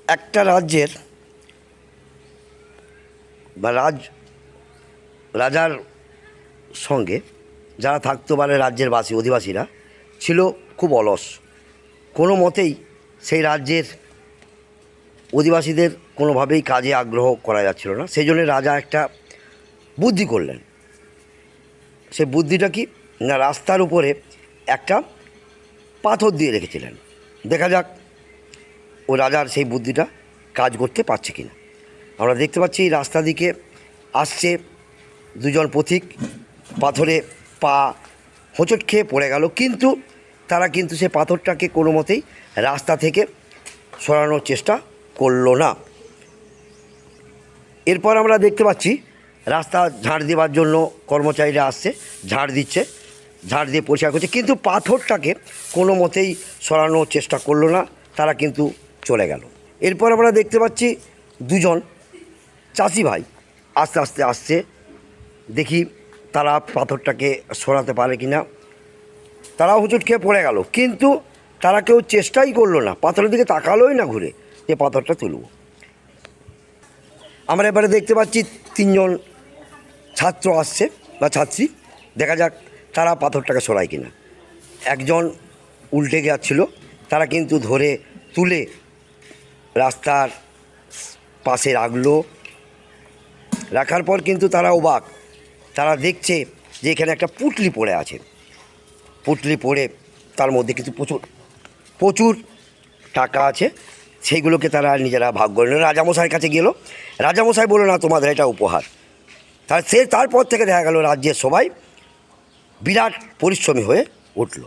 একটা রাজ্যের বা রাজার সঙ্গে যারা থাকতো মানে রাজ্যের অধিবাসীরা ছিল খুব অলস। কোনো মতেই সেই রাজ্যের অধিবাসীদের কোনোভাবেই কাজে আগ্রহ করা যাচ্ছিল না। সেই জন্য রাজা একটা বুদ্ধি করলেন। সেই বুদ্ধিটা কি না, রাস্তার উপরে একটা পাথর দিয়ে রেখেছিলেন। দেখা যাক ও রাজার সেই বুদ্ধিটা কাজ করতে পারছে কিনা। আমরা দেখতে পাচ্ছি রাস্তা দিকে আসছে দুজন পথিক, পাথরে পা হোঁচট খেয়ে পড়ে গেল, কিন্তু তারা কিন্তু সে পাথরটাকে কোনো মতেই রাস্তা থেকে সরানোর চেষ্টা করলো না। এরপর আমরা দেখতে পাচ্ছি রাস্তা ঝাড় দেওয়ার জন্য কর্মচারীরা আসছে, ঝাড় দিচ্ছে, ঝাড় দিয়ে পরিষ্কার করছে, কিন্তু পাথরটাকে কোনো মতেই সরানোর চেষ্টা করলো না, তারা কিন্তু চলে গেল। এরপর আমরা দেখতে পাচ্ছি দুজন চাষি ভাই আস্তে আস্তে আসছে, দেখি তারা পাথরটাকে সরাতে পারে কি না। তারাও হুঁচট খেয়ে পড়ে গেল, কিন্তু তারা কেউ চেষ্টাই করলো না, পাথরের দিকে তাকালোই না ঘুরে যে পাথরটা তুলব। আমরা এবারে দেখতে পাচ্ছি তিনজন ছাত্র আসছে বা ছাত্রী, দেখা যাক তারা পাথরটাকে সরায় কিনা। একজন উল্টে যাচ্ছিল, তারা কিন্তু ধরে তুলে রাস্তার পাশে রাখার পর কিন্তু তারা অবাক, তারা দেখছে যে এখানে একটা পুঁটলি পড়ে আছে। পুঁটলি পড়ে তার মধ্যে কিন্তু প্রচুর টাকা আছে। সেইগুলোকে তারা নিজেরা ভাগ করে নিল। রাজামশাইয়ের কাছে গেল, রাজামশাই বলল না, তোমাদের এটা উপহার। তারপর থেকে দেখা গেল রাজ্যের সবাই বিরাট পরিশ্রমী হয়ে উঠল।